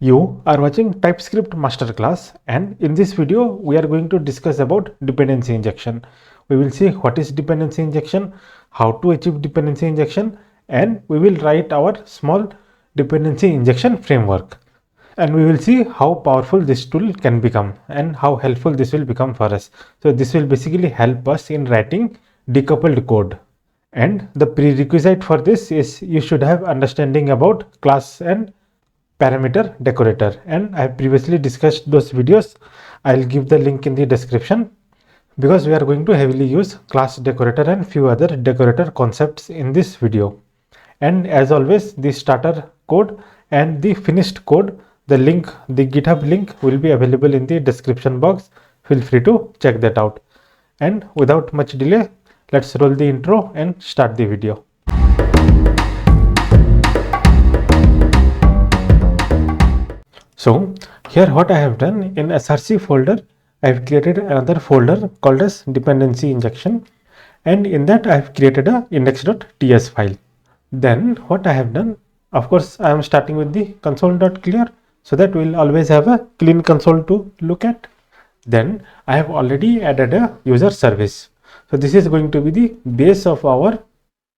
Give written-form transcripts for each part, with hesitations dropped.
You are watching TypeScript Masterclass, and in this video we are going to discuss about dependency injection. We will see what is dependency injection, how to achieve dependency injection, and we will write our small dependency injection framework. And we will see how powerful this tool can become and how helpful this will become for us. So this will basically help us in writing decoupled code. And the prerequisite for this is you should have understanding about class and parameter decorator, and I have previously discussed those videos. I'll give the link in the description because we are going to heavily use class decorator and few other decorator concepts in this video. And as always, the starter code and the finished code, the GitHub link will be available in the description box. Feel free to check that out. And without much delay, let's roll the intro and start the video. So here what I have done, in src folder I have created another folder called as dependency injection, and in that I have created a index.ts file. Then what I have done, of course I am starting with the console.clear so that we'll always have a clean console to look at. Then I have already added a user service. So this is going to be the base of our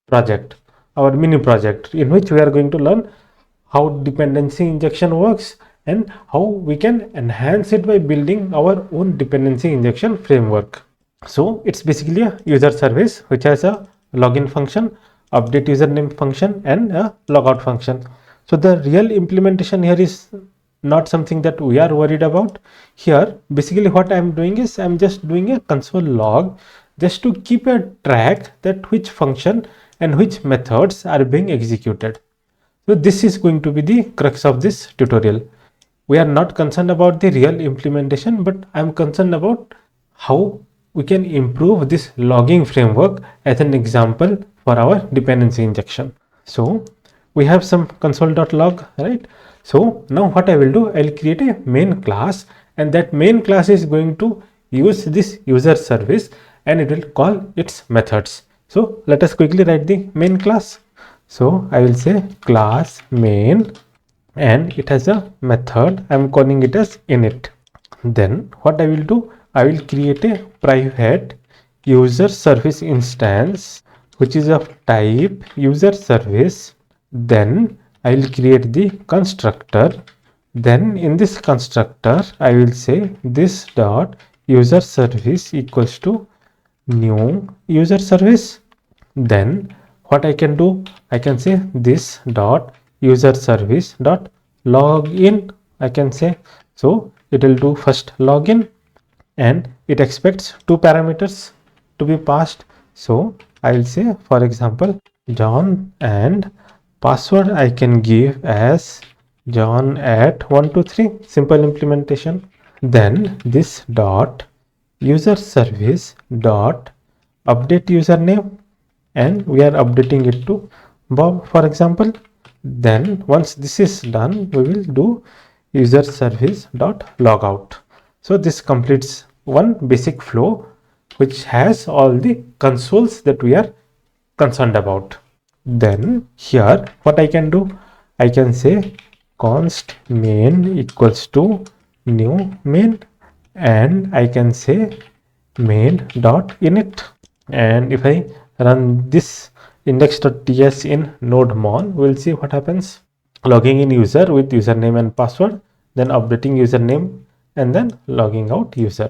project, our mini project, in which we are going to learn how dependency injection works and how we can enhance it by building our own dependency injection framework. So it's basically a user service which has a login function, update username function, and a logout function. So the real implementation here is not something that we are worried about. Here basically what I am doing is I am just doing a console log just to keep a track that which function and which methods are being executed. So this is going to be the crux of this tutorial. We are not concerned about the real implementation, but I am concerned about how we can improve this logging framework as an example for our dependency injection. So we have some console.log, right? So now what I will do, I will create a main class, and that main class is going to use this user service and it will call its methods. So let us quickly write the main class. So I will say class main, and it has a method. I am calling it as init. Then what I will do, I will create a private user service instance which is of type user service. Then I will create the constructor. Then in this constructor I will say this dot user service equals to new user service. Then what I can do, I can say this dot user service dot login, I can say. So it will do first login, and it expects two parameters to be passed. So I will say, for example, John, and password I can give as John@123, simple implementation. Then this dot user service dot update username, and we are updating it to Bob, for example. Then once this is done, we will do user service dot logout. So this completes one basic flow which has all the consoles that we are concerned about. Then here what I can do, I can say const main equals to new main, and I can say main dot init. And if I run this index.ts in node-mon, we'll see what happens. Logging in user with username and password, then updating username, and then logging out user.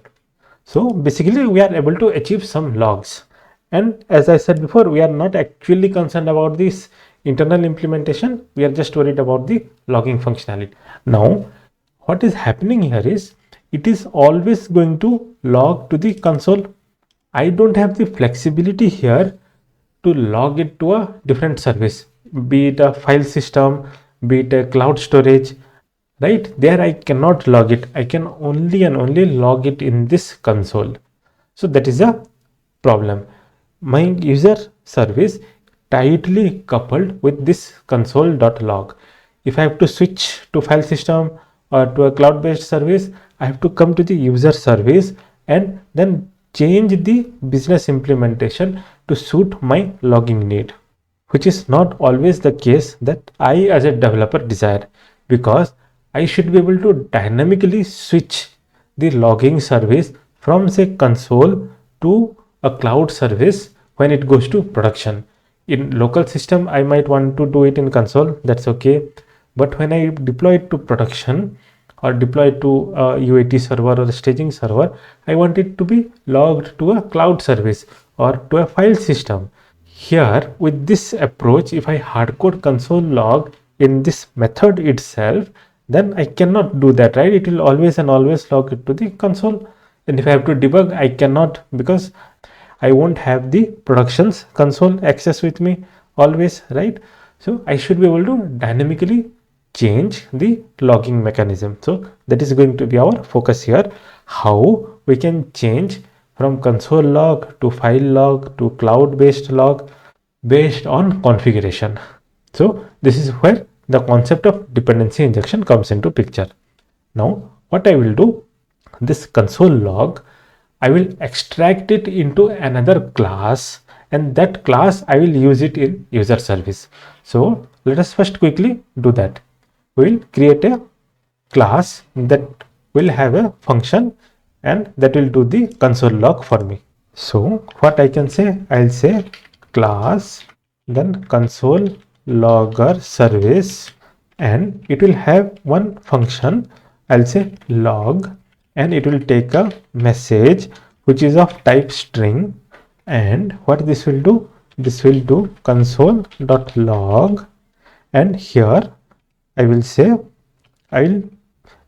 So basically we are able to achieve some logs. And as I said before, we are not actually concerned about this internal implementation. We are just worried about the logging functionality. Now what is happening here is it is always going to log to the console. I don't have the flexibility here to log it to a different service, be it a file system, be it a cloud storage, right? There I cannot log it. I can only and only log it in this console. So that is a problem. My user service tightly coupled with this console.log. If I have to switch to file system or to a cloud-based service, I have to come to the user service and then change the business implementation to suit my logging need, which is not always the case that I as a developer desire, because I should be able to dynamically switch the logging service from say console to a cloud service when it goes to production. In local system, I might want to do it in console, that's okay. But when I deploy it to production or deploy it to a UAT server or a staging server, I want it to be logged to a cloud service or to a file system. Here, with this approach, if I hardcode console log in this method itself, then I cannot do that, right? It will always and always log it to the console. And if I have to debug, I cannot, because I won't have the productions console access with me always, right? So I should be able to dynamically change the logging mechanism. So that is going to be our focus here, how we can change from console log to file log to cloud based log based on configuration. So this is where the concept of dependency injection comes into picture. Now what I will do, this console log, I will extract it into another class, and that class I will use it in user service. So let us first quickly do that. We will create a class that will have a function and that will do the console log for me. So what I can say, I'll say class, then console logger service, and it will have one function, I'll say log, and it will take a message which is of type string. And what this will do, this will do console.log, and here I will say, I will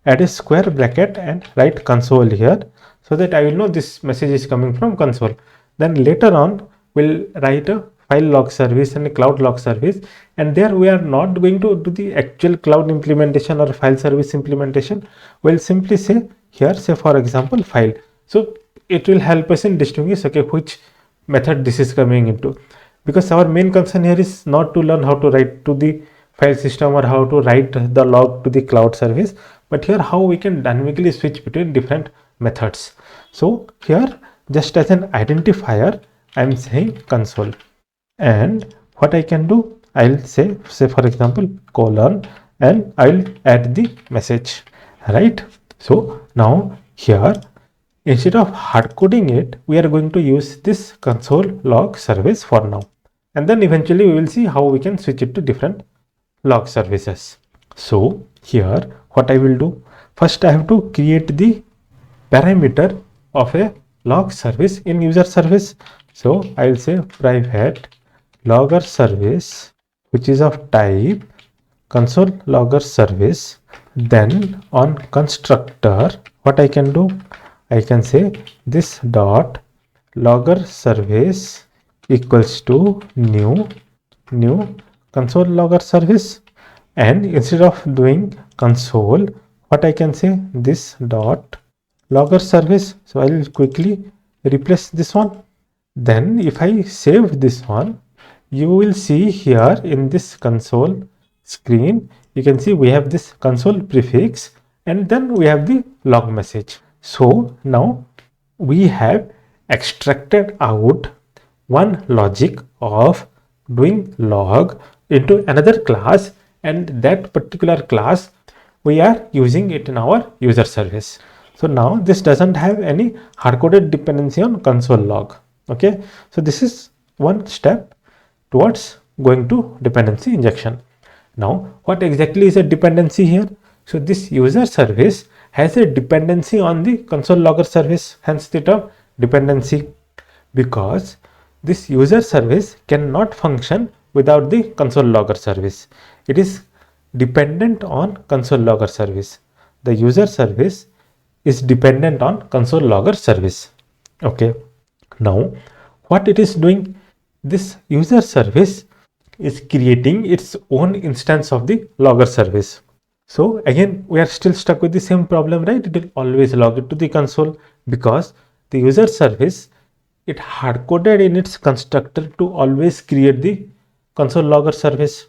add a square bracket and write console here, so that I will know this message is coming from console. Then later on we'll write a file log service and a cloud log service, and there we are not going to do the actual cloud implementation or file service implementation. We'll simply say here, say for example file. So it will help us in distinguish, okay, which method this is coming into, because our main concern here is not to learn how to write to the file system or how to write the log to the cloud service, but here how we can dynamically switch between different methods. So here, just as an identifier, I am saying console, and what I can do, I'll say for example colon, and I'll add the message, right? So now here, instead of hard coding it, we are going to use this console log service for now, and then eventually we will see how we can switch it to different log services. So here what I will do, first I have to create the parameter of a log service in user service. So I will say private logger service, which is of type console logger service. Then on constructor, what I can do, I can say this dot logger service equals to new console logger service, and instead of doing console, what I can say, this dot logger service. So I will quickly replace this one. Then if I save this one, you will see here in this console screen, you can see we have this console prefix, and then we have the log message. So now we have extracted out one logic of doing log into another class, and that particular class we are using it in our user service. So now this doesn't have any hard-coded dependency on console log. Okay, so this is one step towards going to dependency injection. Now what exactly is a dependency here? So this user service has a dependency on the console logger service, hence the term dependency, because this user service cannot function without the console logger service. It is dependent on console logger service. The user service is dependent on console logger service. Okay, now what it is doing, this user service is creating its own instance of the logger service. So again we are still stuck with the same problem, right? It will always log it to the console, because the user service, it hard coded in its constructor to always create the console logger service.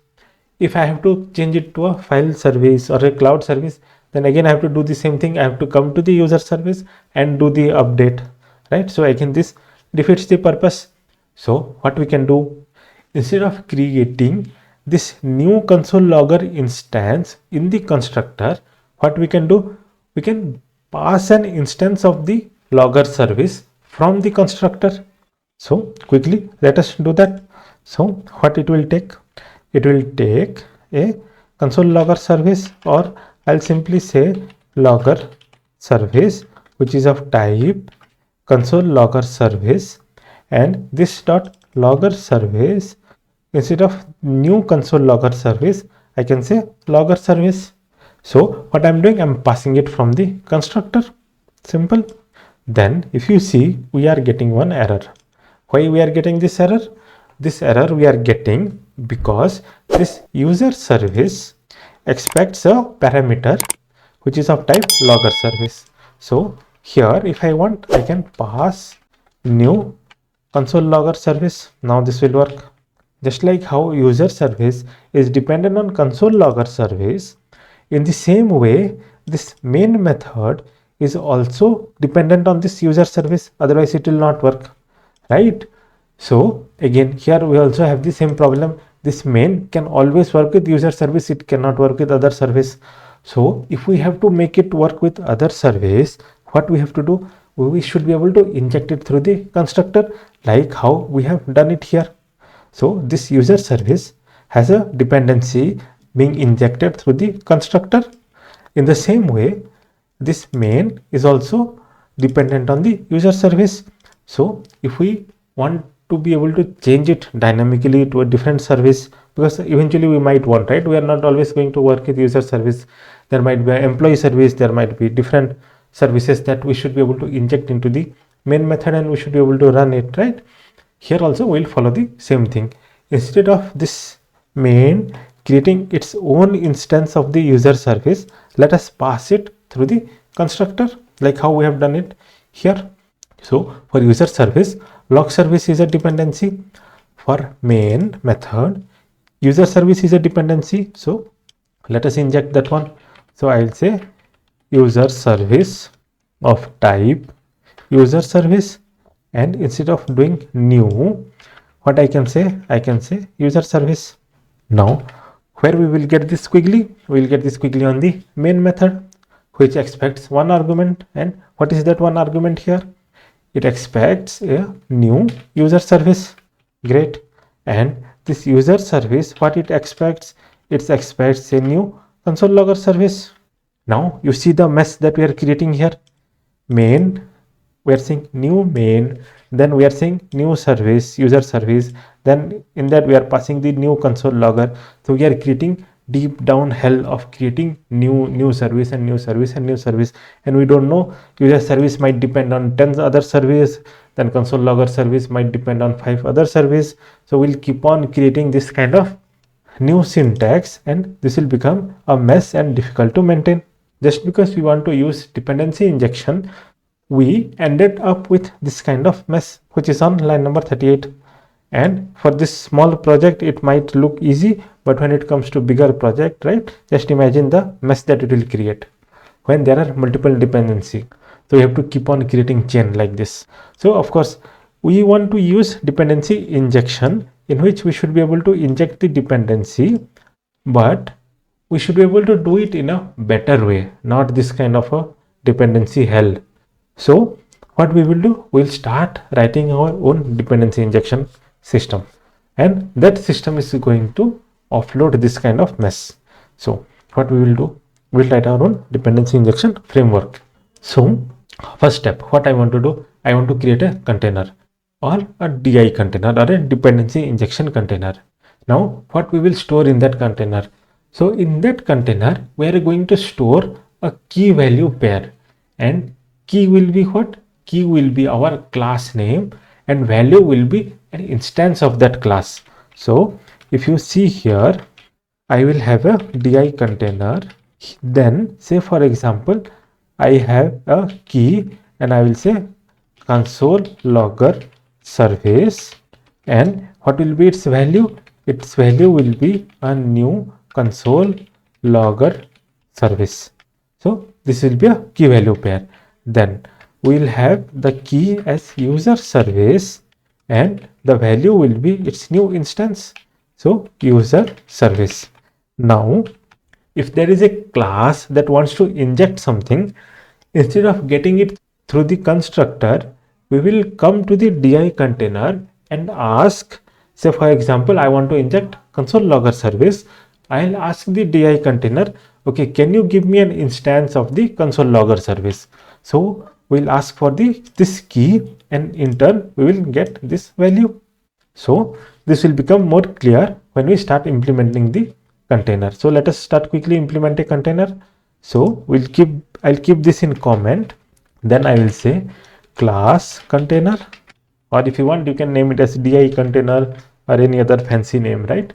If I have to change it to a file service or a cloud service, then again I have to do the same thing. I have to come to the user service and do the update, right? So again this defeats the purpose. So what we can do, instead of creating this new console logger instance in the constructor, what we can do, we can pass an instance of the logger service from the constructor. So quickly let us do that. So what it will take, it will take a console logger service, or I'll simply say logger service, which is of type console logger service, and this dot logger service, instead of new console logger service, I can say logger service. So what I'm doing, I'm passing it from the constructor. Simple. Then if you see, we are getting one error. Why we are getting this error? This error we are getting because this user service expects a parameter which is of type logger service. So here if I want, I can pass new console logger service. Now this will work. Just like how user service is dependent on console logger service, in the same way this main method is also dependent on this user service, otherwise it will not work, right? So again here we also have the same problem. This main can always work with user service, it cannot work with other service. So if we have to make it work with other service, what we have to do, we should be able to inject it through the constructor, like how we have done it here. So this user service has a dependency being injected through the constructor. In the same way, this main is also dependent on the user service. So if we want to be able to change it dynamically to a different service, because eventually we might want, right? We are not always going to work with user service. There might be an employee service, there might be different services that we should be able to inject into the main method, and we should be able to run it, right? Here also we'll follow the same thing. Instead of this main creating its own instance of the user service, let us pass it through the constructor, like how we have done it here. So for user service, log service is a dependency. For main method, user service is a dependency. So let us inject that one. So I'll say user service of type user service, and instead of doing new, what I can say user service. Now where we will get this quickly, we will get this quickly on the main method, which expects one argument. And what is that one argument here? It expects a new user service. Great. And this user service, what it expects? It expects a new console logger service. Now you see the mess that we are creating here. Main, we are saying new main, then we are saying new service, user service, then in that we are passing the new console logger. So we are creating deep down hell of creating new service and new service and new service, and we don't know, user service might depend on 10 other service, then console logger service might depend on 5 other service. So we'll keep on creating this kind of new syntax, and this will become a mess and difficult to maintain. Just because we want to use dependency injection, we ended up with this kind of mess, which is on line number 38. And for this small project it might look easy, but when it comes to bigger project, right, just imagine the mess that it will create when there are multiple dependency. So you have to keep on creating chain like this. So of course we want to use dependency injection, in which we should be able to inject the dependency, but we should be able to do it in a better way, not this kind of a dependency hell. So what we will do, we'll start writing our own dependency injection system, and that system is going to offload this kind of mess. So what we will do, we'll write our own dependency injection framework. So first step, what I want to do, I want to create a container, or a DI container, or a dependency injection container. Now what we will store in that container? So in that container we are going to store a key value pair, and key will be what? Key will be our class name, and value will be an instance of that class. So if you see here, I will have a DI container, then say for example I have a key, and I will say console logger service, and what will be its value? Its value will be a new console logger service. So this will be a key value pair. Then we will have the key as user service, and the value will be its new instance. So user service. Now if there is a class that wants to inject something, instead of getting it through the constructor, we will come to the DI container and ask, say for example, I want to inject console logger service. I'll ask the DI container, okay, can you give me an instance of the console logger service? So we'll ask for this key, and in turn we will get this value. So this will become more clear when we start implementing the container. So let us start quickly implement a container. So I'll keep this in comment. Then I will say class container, or if you want, you can name it as DI container or any other fancy name, right?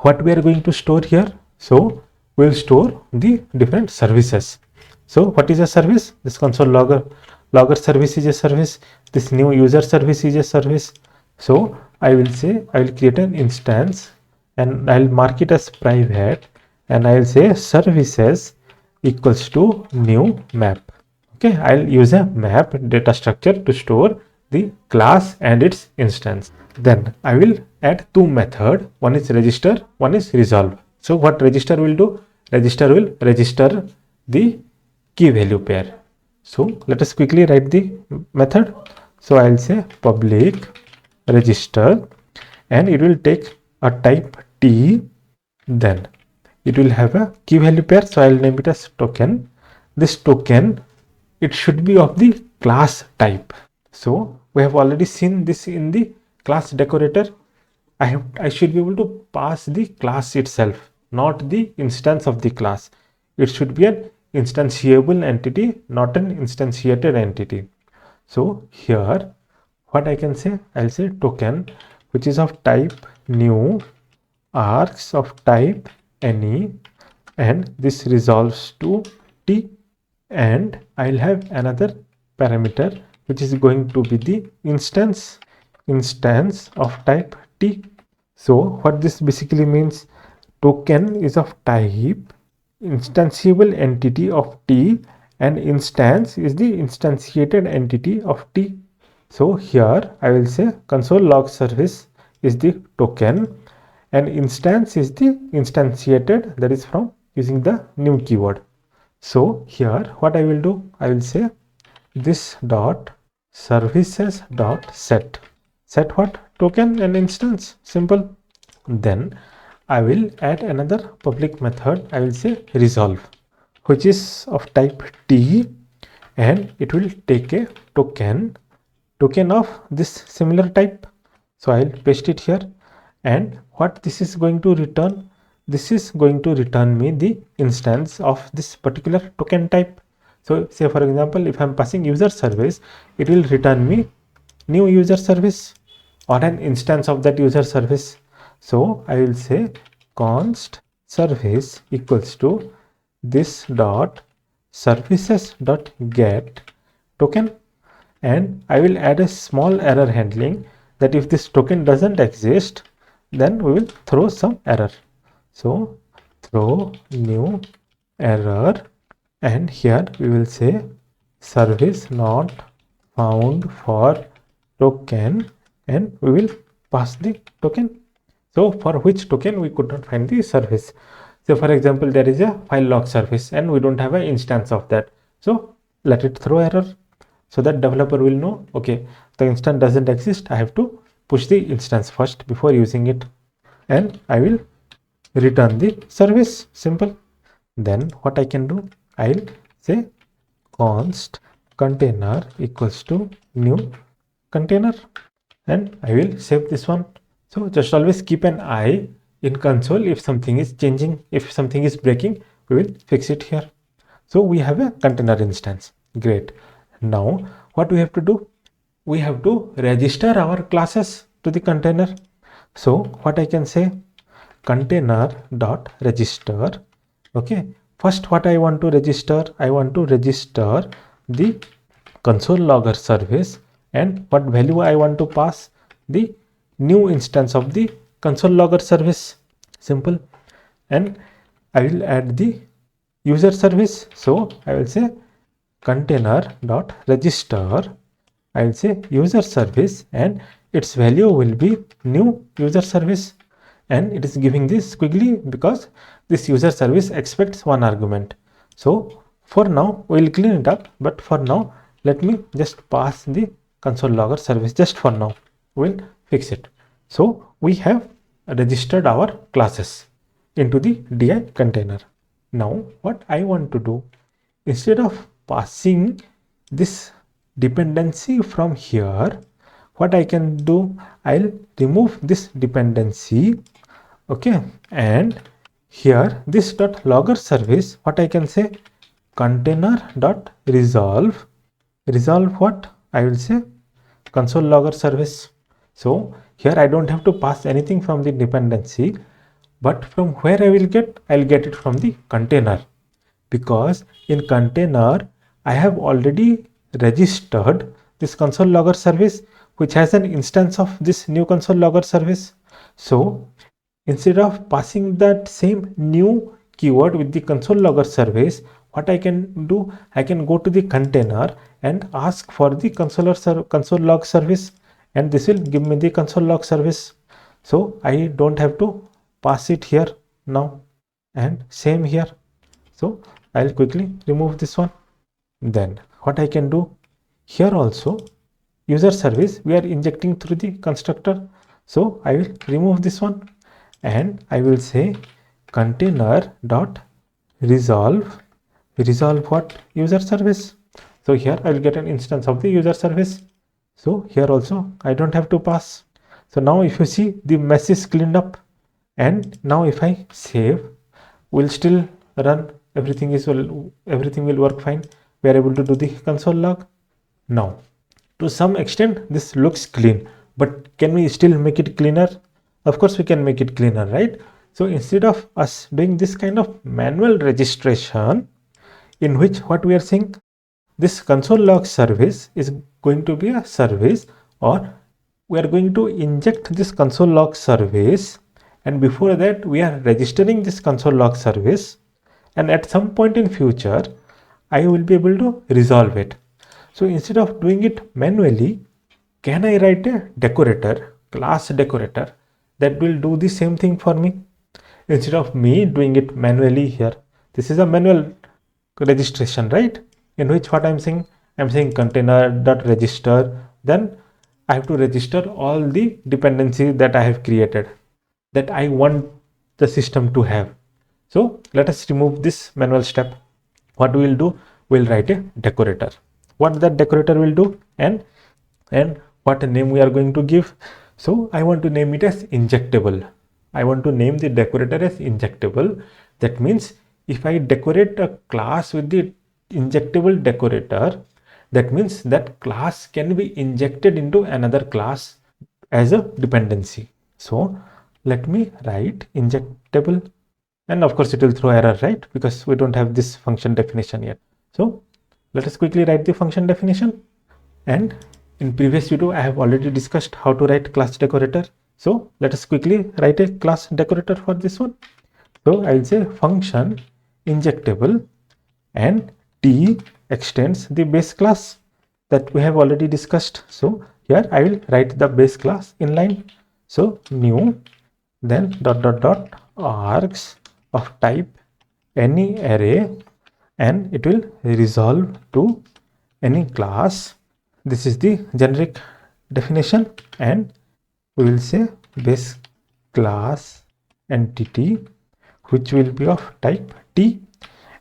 What we are going to store here? So we'll store the different services. So what is a service? This console logger service is a service. This new user service is a service. So I will say I will create an instance and I'll mark it as private, and I'll say services equals to new map. Okay, I'll use a map data structure to store the class and its instance. Then I will add two methods. One is register, one is resolve. So what register will do? Register will register the key value pair. So let us quickly write the method. So I'll say public register, and it will take a type T. Then it will have a key value pair. So I'll name it as token. This token, it should be of the class type. So we have already seen this in the class decorator. I should be able to pass the class itself, not the instance of the class. It should be an instantiable entity, not an instantiated entity. So here what I can say, I'll say token, which is of type new, args of type any, and this resolves to T, and I'll have another parameter which is going to be the instance of type T. So what this basically means, token is of type instantiable entity of T, and instance is the instantiated entity of T. So here I will say console log service is the token, and instance is the instantiated, that is from using the new keyword. So here what I will do, I will say this dot services dot set what? Token and instance. Simple. Then I will add another public method. I will say resolve, which is of type T, and it will take a token of this similar type. So I'll paste it here, and what this is going to return, this is going to return me the instance of this particular token type. So say for example, if I'm passing user service, it will return me new user service or an instance of that user service. So I will say const service equals to this dot services dot get token, and I will add a small error handling that if this token doesn't exist, then we will throw some error. So throw new error, and here we will say service not found for token, and we will pass the token. So for which token we could not find the service. So for example, there is a file log service and we don't have an instance of that. So let it throw error, so that developer will know, okay, the instance doesn't exist. I have to push the instance first before using it, and I will return the service. Simple. Then what I can do, I'll say const container equals to new container, and I will save this one. So just always keep an eye in console. If something is changing, if something is breaking, we will fix it here. So we have a container instance. Great. Now what we have to do, we have to register our classes to the container. So what I can say, container dot register. Okay, first what I want to register, I want to register the console logger service, and what value I want to pass, the new instance of the console logger service. Simple. And I will add the user service. So I will say container dot register, I will say user service, and its value will be new user service. and it is giving this squiggly because this user service expects one argument. So for now we'll clean it up, but for now let me just pass the console logger service. Just for now we'll fix it. So we have registered our classes into the di container. Now what I want to do, instead of passing this dependency from here, what I can do, I'll remove this dependency. Okay, and here this dot logger service, what I can say, container dot resolve what I will say, console logger service. So here I don't have to pass anything from the dependency, but from where I'll get it from the container, because in container I have already registered this console logger service, which has an instance of this new console logger service. So instead of passing that same new keyword with the console logger service, what I can do, I can go to the container and ask for the console log service, and this will give me the console log service. So I don't have to pass it here now, and same here. So I'll quickly remove this one. Then what I can do, here also user service we are injecting through the constructor. So I will remove this one, and I will say container dot resolve what, user service. So here I will get an instance of the user service. So here also I don't have to pass. So now if you see, the mess is cleaned up, and now if I save, we'll still run, everything will work fine. We are able to do the console log. Now to some extent this looks clean, but can we still make it cleaner? Of course we can make it cleaner, right? So instead of us doing this kind of manual registration, in which what we are saying, this console log service is going to be a service, or we are going to inject this console log service, and before that we are registering this console log service, and at some point in future I will be able to resolve it. So instead of doing it manually, can I write a decorator, class decorator, that will do the same thing for me, instead of me doing it manually here? This is a manual registration, right? In which what I'm saying container.register, then I have to register all the dependencies that I have created, that I want the system to have. So let us remove this manual step. What we will do, we'll write a decorator. What that decorator will do, and what name we are going to give. So I want to name it as injectable. I want to name the decorator as injectable. That means if I decorate a class with the injectable decorator, that means that class can be injected into another class as a dependency. So let me write injectable, and of course it will throw error, right? Because we don't have this function definition yet. So let us quickly write the function definition. And in previous video I have already discussed how to write class decorator. So let us quickly write a class decorator for this one. So I will say function injectable, and T extends the base class that we have already discussed. So here I will write the base class inline. So new, then args of type any array, and it will resolve to any class. This is the generic definition, and we will say base class entity, which will be of type T.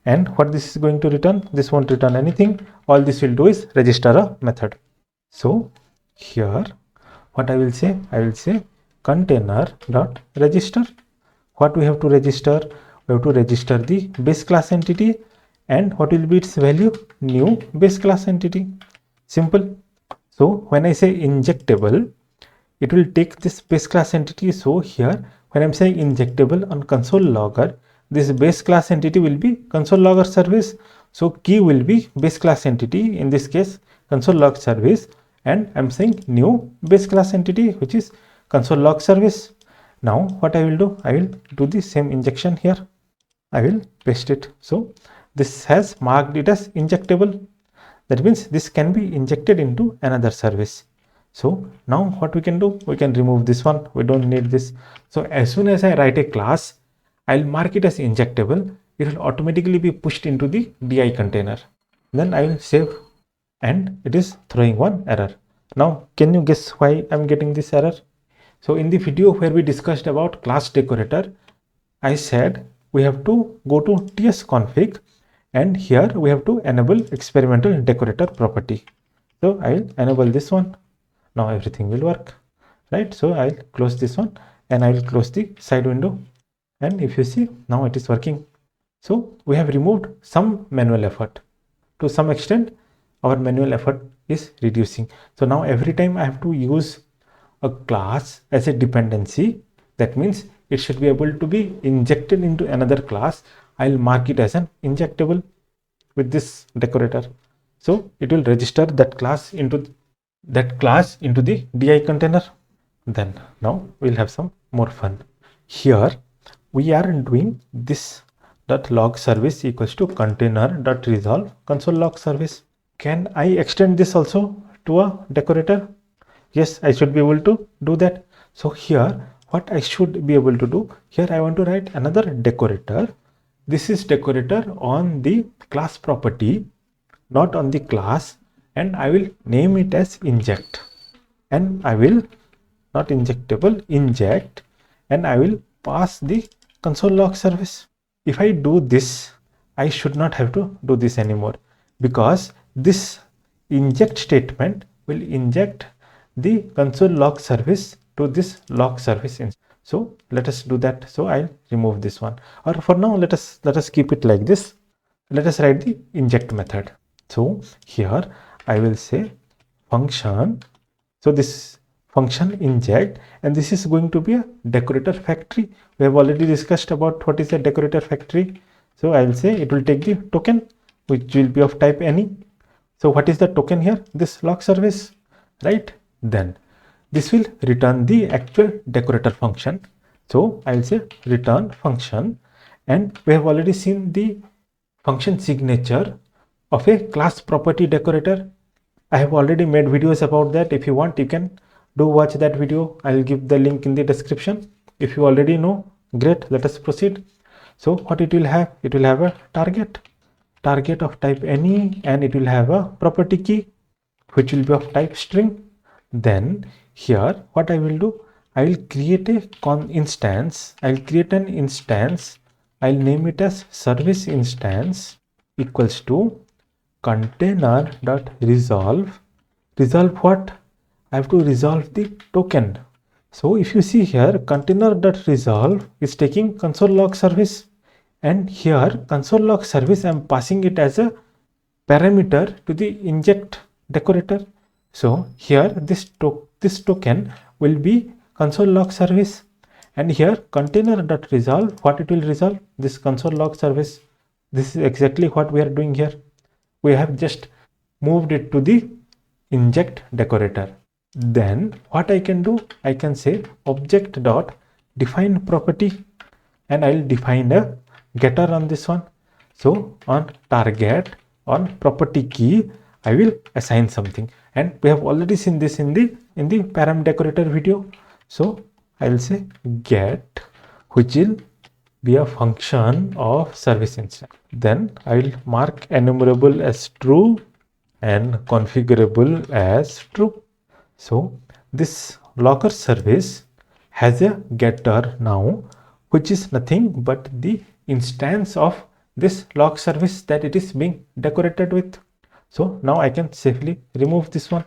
And what this is going to return, this won't return anything. All this will do is register a method. So here what I will say container dot register. What we have to register, we have to register the base class entity, and what will be its value, new base class entity. Simple. So when I say injectable, it will take this base class entity. So here when I'm saying injectable on console logger, this base class entity will be console logger service. So key will be base class entity, in this case console log service, and I'm saying new base class entity, which is console log service. Now what I will do, I will do the same injection here. I will paste it. So this has marked it as injectable. That means this can be injected into another service. So now what we can do, we can remove this one. We don't need this. So as soon as I write a class, I'll mark it as injectable. It will automatically be pushed into the DI container. Then I will save, and it is throwing one error. Now, can you guess why I'm getting this error? So in the video where we discussed about class decorator, I said we have to go to tsconfig, and here we have to enable experimental decorator property. So I'll enable this one. Now everything will work, right? So I'll close this one and I will close the side window, and if you see, now it is working. So we have removed some manual effort. To some extent, our manual effort is reducing. So now every time I have to use a class as a dependency, that means it should be able to be injected into another class. I'll mark it as an injectable with this decorator. So it will register that class into the DI container. Then now we'll have some more fun. Here we are doing this .log service equals to container.resolve console log service. Can I extend this also to a decorator? Yes, I should be able to do that. So here what I should be able to do, here I want to write another decorator. This is decorator on the class property, not on the class, and I will name it as inject, and I will not injectable, inject, and I will pass the console log service. If I do this, I should not have to do this anymore, because this inject statement will inject the console log service to this log service. So let us do that. So I'll remove this one, or for now let us keep it like this. Let us write the inject method. So here I will say function. So this function inject, and this is going to be a decorator factory. We have already discussed about what is a decorator factory. So I will say it will take the token, which will be of type any. So what is the token here? This log service, right? Then this will return the actual decorator function. So I will say return function, and we have already seen the function signature of a class property decorator. I have already made videos about that. If you want, you can do watch that video. I'll give the link in the description. If you already know, great. Let us proceed. So what it will have? It will have a target of type any, and it will have a property key which will be of type string. Then here what I will do, I will create a instance. I'll create an instance. I'll name it as service instance equals to container.resolve. Resolve what? I have to resolve the token. So if you see here, container.resolve is taking console log service, and here console log service I am passing it as a parameter to the inject decorator. So here this token will be console log service, and here container.resolve, what it will resolve? This console log service. This is exactly what we are doing here. We have just moved it to the inject decorator. Then what I can do, I can say object dot define property, and I will define a getter on this one. So on target, on property key, I will assign something, and we have already seen this in the param decorator video. So I will say get, which will be a function of service instance. Then I will mark enumerable as true and configurable as true. So this logger service has a getter now, which is nothing but the instance of this log service that it is being decorated with. So now I can safely remove this one,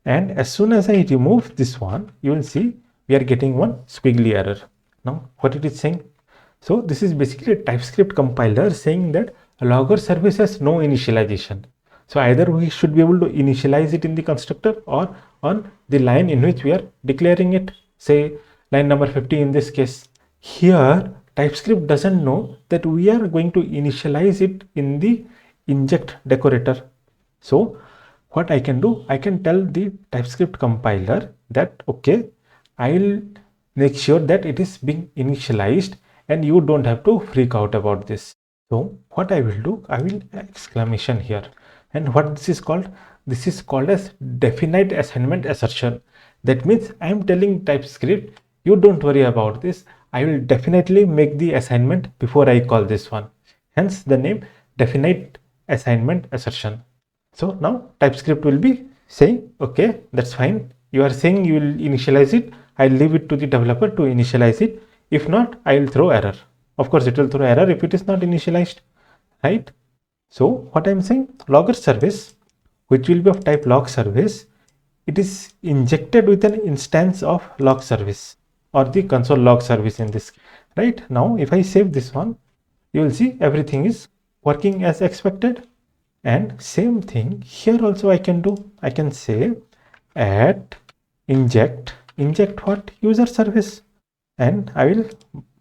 and as soon as I remove this one, you will see we are getting one squiggly error. Now what it is saying? So this is basically a TypeScript compiler saying that a logger service has no initialization. So either we should be able to initialize it in the constructor or on the line in which we are declaring it, say line number 50 in this case. Here TypeScript doesn't know that we are going to initialize it in the inject decorator. So what I can do, I can tell the TypeScript compiler that okay, I will make sure that it is being initialized and you don't have to freak out about this. So what I will do, I will exclamation here, and what this is called, this is called as definite assignment assertion. That means I am telling TypeScript, you don't worry about this. I will definitely make the assignment before I call this one. Hence the name definite assignment assertion. So now TypeScript will be saying, okay, that's fine. You are saying you will initialize it. I'll leave it to the developer to initialize it. If not, I will throw error. Of course, it will throw error if it is not initialized, right? So what I'm saying, logger service, which will be of type log service, it is injected with an instance of log service or the console log service in this, right? Now, if I save this one, you will see everything is working as expected. And same thing here also I can do. I can say add inject what? User service, and I will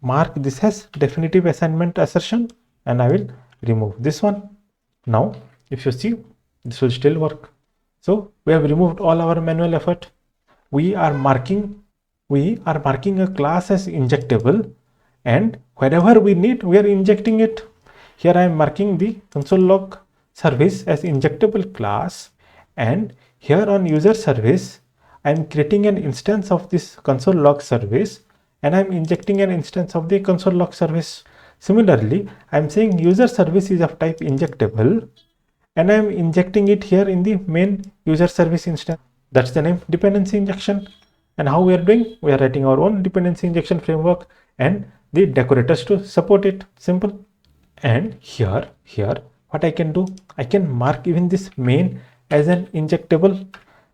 mark this as definitive assignment assertion, and I will remove this one. Now if you see, this will still work. So we have removed all our manual effort. We are marking a class as injectable, and wherever we need, we are injecting it. Here I am marking the console log service as injectable class, and here on user service I am creating an instance of this console log service, and I am injecting an instance of the console log service. Similarly, I am saying user service is of type injectable, and I am injecting it here in the main user service instance. That's the name dependency injection. And how we are doing? We are writing our own dependency injection framework and the decorators to support it. Simple. And here what I can do, I can mark even this main as an injectable,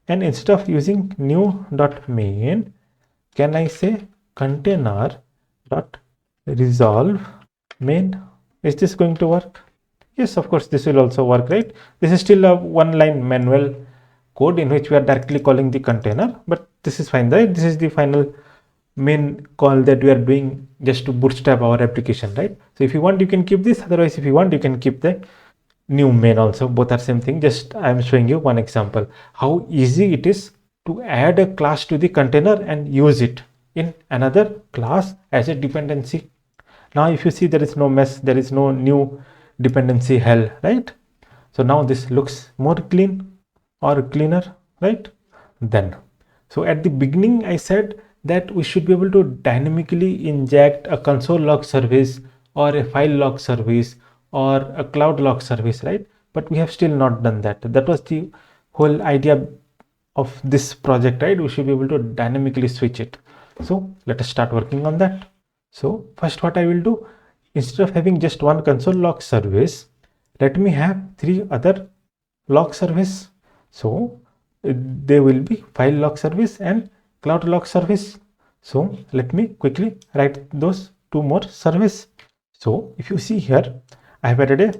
and instead of using new.main, can I say container.resolve main? Is this going to work? Yes, of course, this will also work, right? This is still a one-line manual code in which we are directly calling the container, but this is fine, right? This is the final main call that we are doing just to bootstrap our application, right? So if you want, you can keep this. Otherwise, if you want, you can keep the new main also. Both are same thing. Just I am showing you one example how easy it is to add a class to the container and use it in another class as a dependency. Now if you see, there is no mess, there is no new dependency hell, right? So now this looks more clean or cleaner, right? Then, so at the beginning I said that we should be able to dynamically inject a console log service or a file log service or a cloud log service, right? But we have still not done that. That was the whole idea of this project, right? We should be able to dynamically switch it. So let us start working on that. So first what I will do, instead of having just one console log service, let me have 3 other log service. So they will be file log service and cloud log service. So let me quickly write those 2 more service. So if you see here, I have added a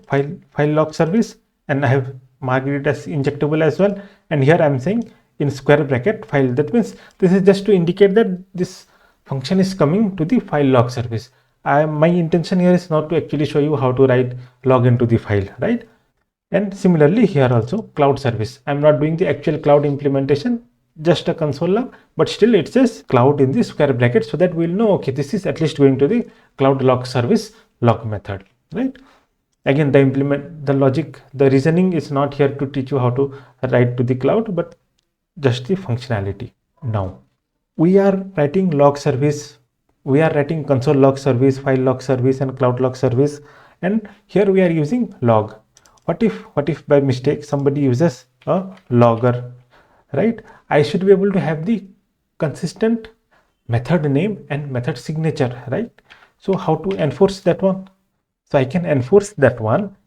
file log service, and I have marked it as injectable as well. And here I am saying in square bracket file. That means this is just to indicate that this function is coming to the file log service. My intention here is not to actually show you how to write log into the file, right? And similarly here also cloud service. I'm not doing the actual cloud implementation, just a console log, but still it says cloud in the square bracket, so that we'll know, okay, this is at least going to the cloud log service log method, right? Again, the logic, the reasoning is not here to teach you how to write to the cloud, but just the functionality. Now we are writing log service, we are writing console log service, file log service and cloud log service, and here we are using log. What if by mistake somebody uses a logger, right? I should be able to have the consistent method name and method signature, right? So how to enforce that one? So I can enforce that one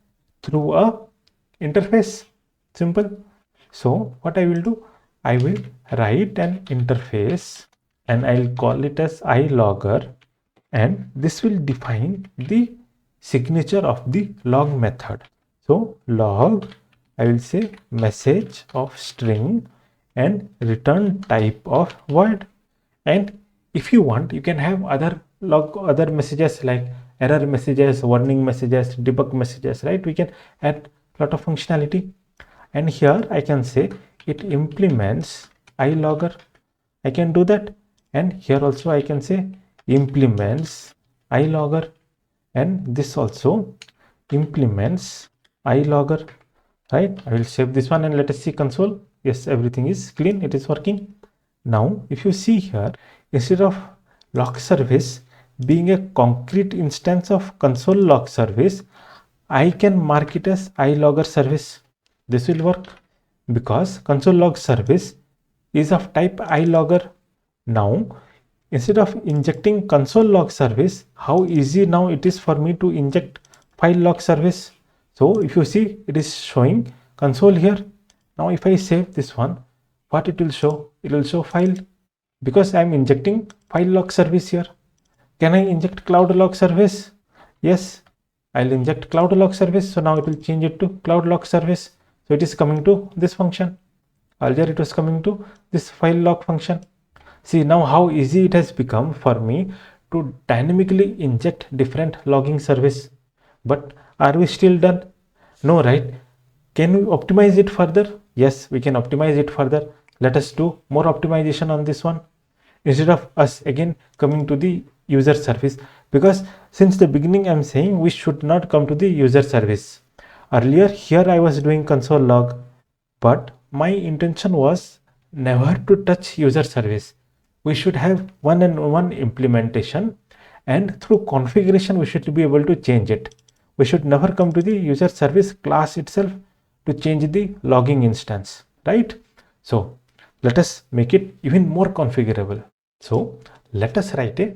through a interface. Simple. So what I will do, I will write an interface and I'll call it as ilogger, and this will define the signature of the log method. So log, I will say message of string and return type of void. And if you want, you can have other messages like error messages, warning messages, debug messages, right? We can add a lot of functionality. And here I can say it implements ilogger. I can do that. And here also I can say implements ilogger, and this also implements ilogger. right? I will save this one and let us see console. Yes, everything is clean, it is working. Now if you see here, instead of log service being a concrete instance of console log service, I can mark it as iLogger service. This will work because console log service is of type iLogger. Now instead of injecting console log service, how easy now it is for me to inject file log service. So if you see, it is showing console here. Now if I save this one, what it will show? It will show file, because I am injecting file log service here. Can I inject cloud log service? Yes, I'll inject cloud log service. So now it will change it to cloud log service. So it is coming to this function. Earlier it was coming to this file log function. See now how easy it has become for me to dynamically inject different logging service. But are we still done? No, right? Can we optimize it further? Yes, we can optimize it further. Let us do more optimization on this one. Instead of us again coming to the user service, because since the beginning I'm saying we should not come to the user service. Earlier here I was doing console log, but my intention was never to touch user service. We should have one-on-one implementation, and through configuration we should be able to change it. We should never come to the user service class itself to change the logging instance, right? So let us make it even more configurable. So let us write a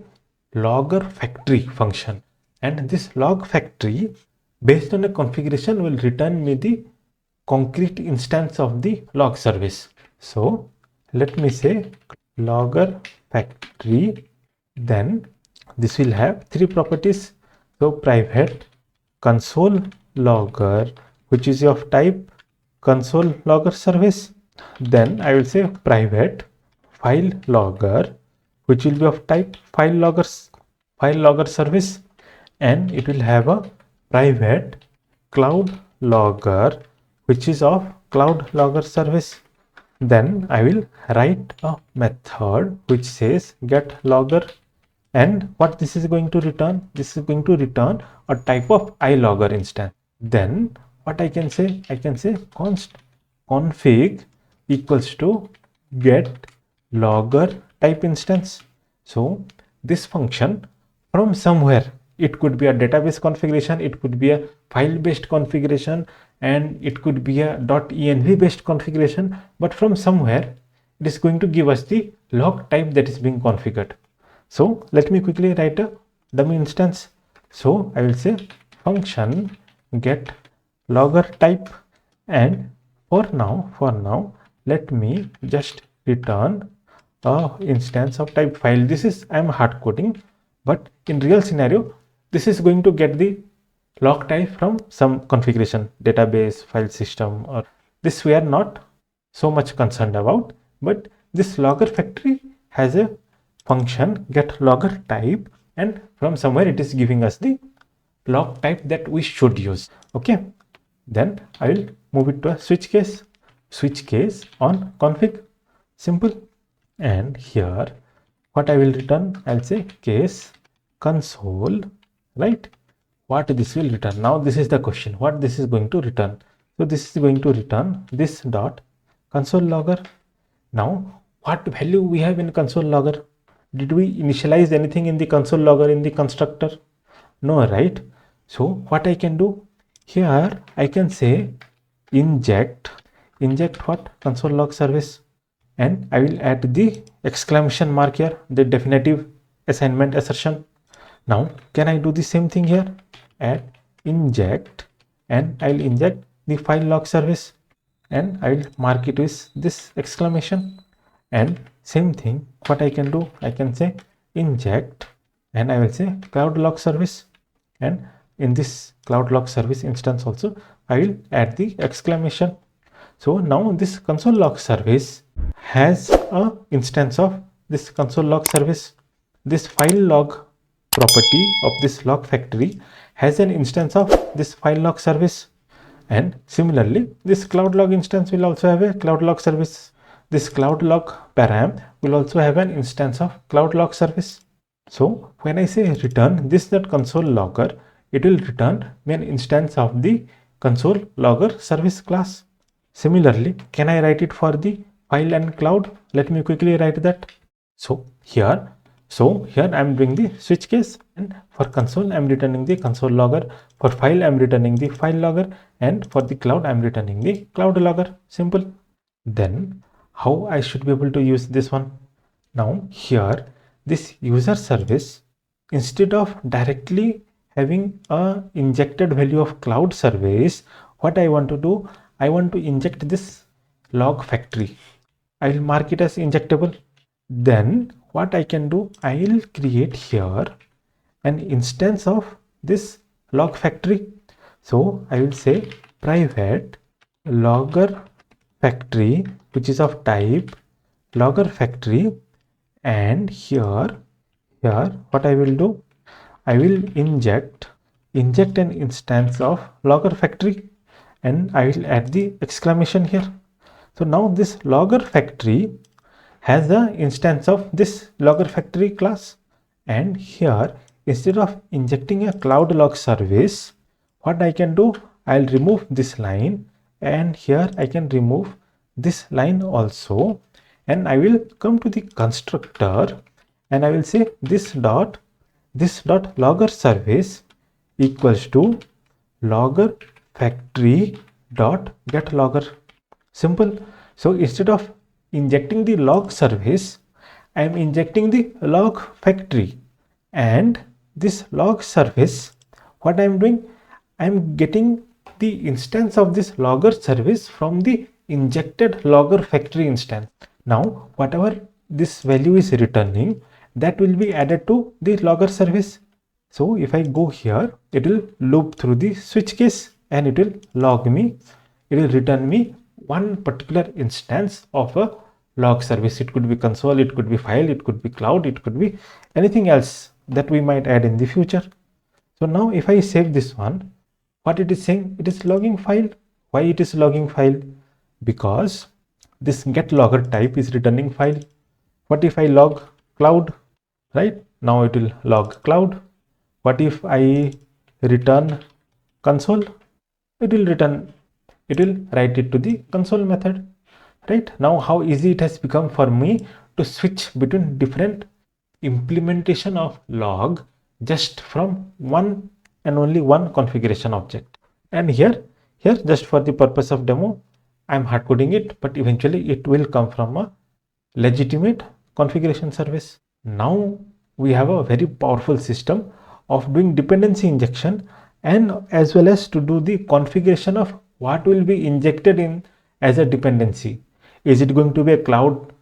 logger factory function, and this log factory based on a configuration will return me the concrete instance of the log service. So let me say logger factory, then this will have three properties. So private console logger, which is of type console logger service. Then I will say private file logger, which will be of type file logger service, and it will have a private cloud logger, which is of cloud logger service. Then I will write a method which says get logger, and what this is going to return? This is going to return a type of iLogger instance. Then what I can say? I can say const config equals to get logger type instance. So this function from somewhere, it could be a database configuration, it could be a file based configuration, and it could be a .env based configuration, but from somewhere it is going to give us the log type that is being configured. So let me quickly write a dummy instance. So I will say function get logger type, and for now let me just return a instance of type file. This is I am hard coding, but in real scenario this is going to get the log type from some configuration, database, file system, or this we are not so much concerned about. But this logger factory has a function get logger type, and from somewhere it is giving us the log type that we should use. Okay, then I will move it to a switch case on config, simple. And here what I will return, I'll say case console, right? What this will return? Now this is the question, what this is going to return. So this is going to return this dot console logger. Now what value we have in console logger? Did we initialize anything in the console logger in the constructor? No, right? So what I can do here, I can say inject what? Console log service, and I will add the exclamation mark here, the definitive assignment assertion. Now can I do the same thing here? Add inject, and I will inject the file log service, and I will mark it with this exclamation. And same thing, what I can do, I can say inject, and I will say cloud log service, and in this cloud log service instance also I will add the exclamation. So now this console log service has a instance of this console log service. This file log property of this log factory has an instance of this file log service, and similarly this cloud log instance will also have a cloud log service. This cloud log param will also have an instance of cloud log service. So when I say return this console logger, it will return me an instance of the console logger service class. Similarly, can I write it for the file and cloud? Let me quickly write that. So here I'm doing the switch case, and for console I'm returning the console logger, for file I'm returning the file logger, and for the cloud I'm returning the cloud logger. Simple. Then how I should be able to use this one? Now here, this user service, instead of directly having a injected value of cloud service, what I want to do, I want to inject this log factory. I will mark it as injectable. Then what I can do, I will create here an instance of this log factory. So I will say private logger factory, which is of type logger factory, and here what I will do, I will inject an instance of logger factory, and I will add the exclamation here. So now this logger factory has the instance of this logger factory class, and here instead of injecting a cloud log service, what I can do, I'll remove this line, and here I can remove this line also, and I will come to the constructor and I will say this dot logger service equals to logger factory dot get logger. Simple. So instead of injecting the log service, I am injecting the log factory, and this log service, what I am doing, I am getting the instance of this logger service from the injected logger factory instance. Now whatever this value is returning, that will be added to the logger service. So if I go here, it will loop through the switch case and it will log me, it will return me one particular instance of a log service. It could be console, it could be file, it could be cloud, it could be anything else that we might add in the future. So now if I save this one, what it is saying, it is logging file. Why it is logging file? Because this get logger type is returning file. What if I log cloud? Right, now it will log cloud. What if I return console? It will write it to the console method. Right, now how easy it has become for me to switch between different implementation of log just from one and only one configuration object. And here just for the purpose of demo, I'm hard coding it, but eventually it will come from a legitimate configuration service. Now we have a very powerful system of doing dependency injection, and as well as to do the configuration of what will be injected in as a dependency. Is it going to be a cloud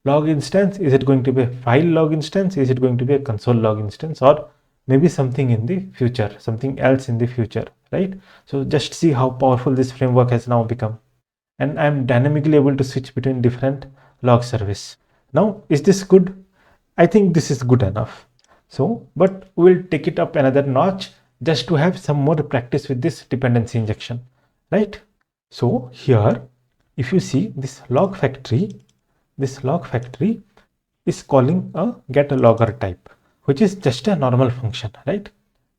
log instance? Is it going to be a file log instance? Is it going to be a console log instance, or maybe something in the future, something else in the future, right? So just see how powerful this framework has now become. And I'm dynamically able to switch between different log service. Now, is this good? I think this is good enough. So, but we'll take it up another notch just to have some more practice with this dependency injection, right? So here, if you see this log factory is calling a get logger type, which is just a normal function, right?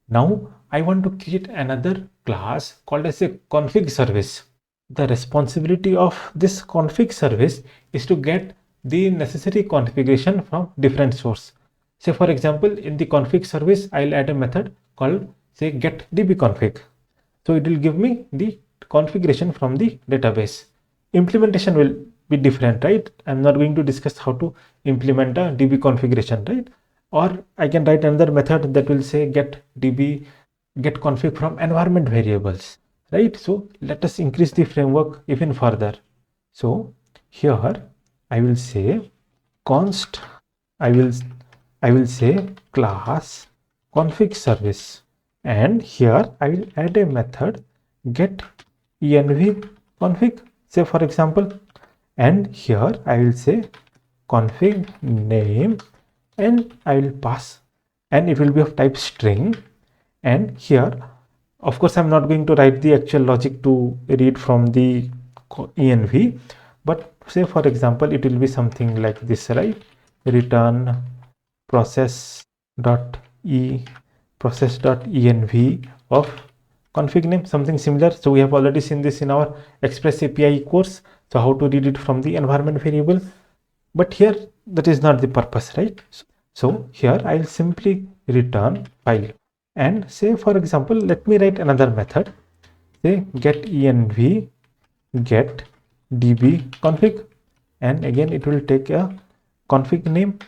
Now I want to create another class called as a config service. The responsibility of this config service is to get the necessary configuration from different source. Say for example, in the config service, I'll add a method called say get dbconfig. So it will give me the configuration from the database. Implementation will be different, right? I'm not going to discuss how to implement a db configuration, right? Or I can write another method that will say get config from environment variables, right? So let us increase the framework even further. So here I will say const, I will say class config service, and here I will add a method get env config, say for example, and here I will say config name, and I will pass, and it will be of type string. And here of course I'm not going to write the actual logic to read from the env, but say for example it will be something like this, right? Return process.env of config name, something similar. So we have already seen this in our Express API course. So how to read it from the environment variable. But here that is not the purpose, right? So here I'll simply return file and say, for example, let me write another method. Say get env get db config, and again it will take a config name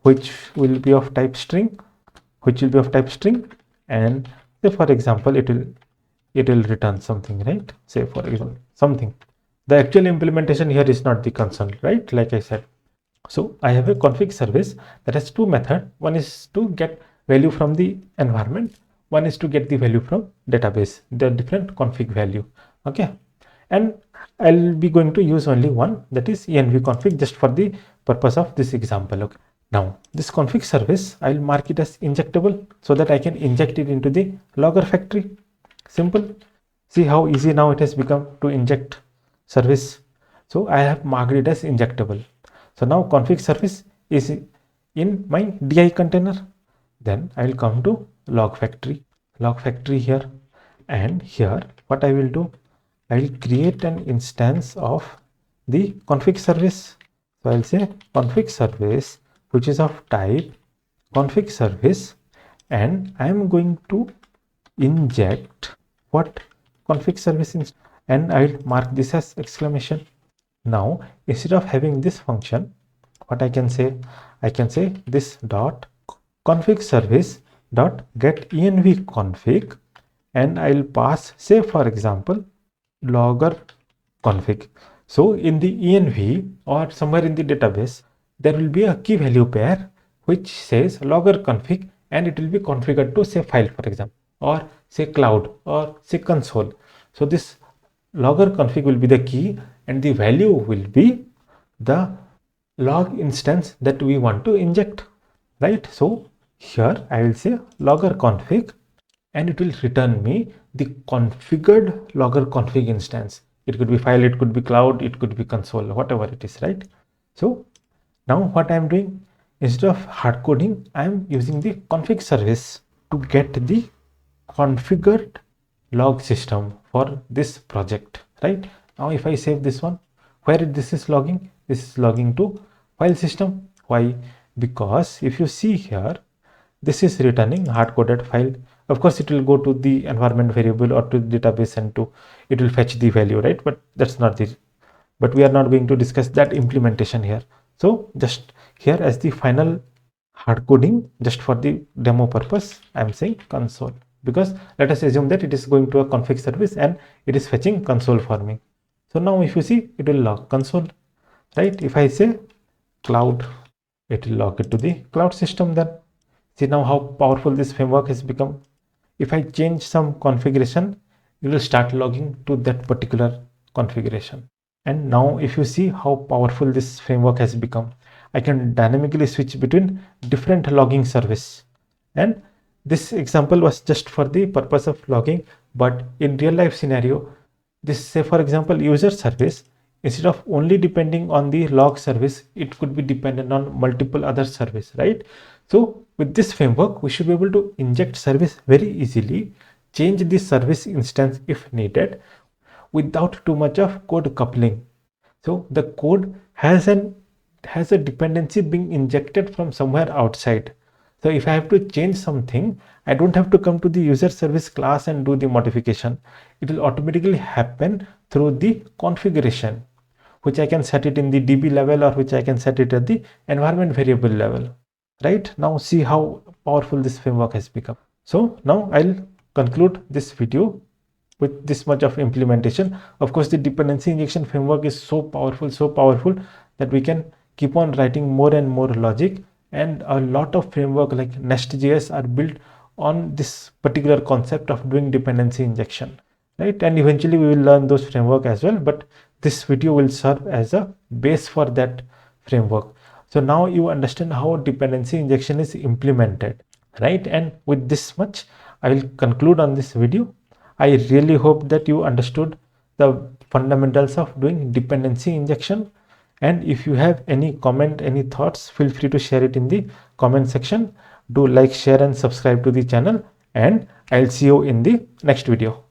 which will be of type string, and say for example it will return something, right? Say for example something. The actual implementation here is not the concern, right? Like I said. So I have a config service that has two methods. One is to get value from the environment. One is to get the value from database. They're different config value. Okay. And I'll be going to use only one, that is env config, just for the purpose of this example. Okay. Now this config service, I'll mark it as injectable so that I can inject it into the logger factory. Simple. See how easy now it has become to inject service. So I have marked it as injectable. So now config service is in my DI container. Then I will come to log factory here, and here what I will do, I will create an instance of the config service. So I'll say config service, which is of type config service, and I am going to inject what config service and I will mark this as exclamation. Now instead of having this function, what I can say this dot config service dot get env config, and I'll pass, say for example, logger config. So in the env or somewhere in the database, there will be a key value pair which says logger config, and it will be configured to say file, for example, or say cloud, or say console. So this logger config will be the key, and the value will be the log instance that we want to inject, right? So here I will say logger config, and it will return me the configured logger config instance. It could be file, it could be cloud, it could be console, whatever it is, right? So now what I am doing, instead of hard coding, I am using the config service to get the configured log system for this project, right? Now if I save this one, where this is logging? This is logging to file system. Why? Because if you see here, this is returning hard-coded file. Of course, it will go to the environment variable or to the database, and it will fetch the value, right? But that's not the, but we are not going to discuss that implementation here. So just here as the final hard coding, just for the demo purpose, I am saying console, because let us assume that it is going to a config service and it is fetching console for me. So now if you see, it will log console, right? If I say cloud, it will log it to the cloud system. Then see now how powerful this framework has become. If I change some configuration, it will start logging to that particular configuration. And now if you see how powerful this framework has become, I can dynamically switch between different logging service. And this example was just for the purpose of logging, but in real life scenario, this, say for example, user service, instead of only depending on the log service, it could be dependent on multiple other service, right? So with this framework, we should be able to inject service very easily, change the service instance if needed, without too much of code coupling. So the code has a dependency being injected from somewhere outside. So if I have to change something, I don't have to come to the user service class and do the modification. It will automatically happen through the configuration, which I can set it in the DB level, or which I can set it at the environment variable level, right? Now see how powerful this framework has become. So now I'll conclude this video with this much of implementation. Of course, the dependency injection framework is so powerful that we can keep on writing more and more logic, and a lot of framework like NestJS are built on this particular concept of doing dependency injection, right? And eventually we will learn those framework as well, but this video will serve as a base for that framework. So now you understand how dependency injection is implemented, right? And with this much, I will conclude on this video. I really hope that you understood the fundamentals of doing dependency injection. And if you have any comment, any thoughts, feel free to share it in the comment section. Do like, share and subscribe to the channel, and I'll see you in the next video.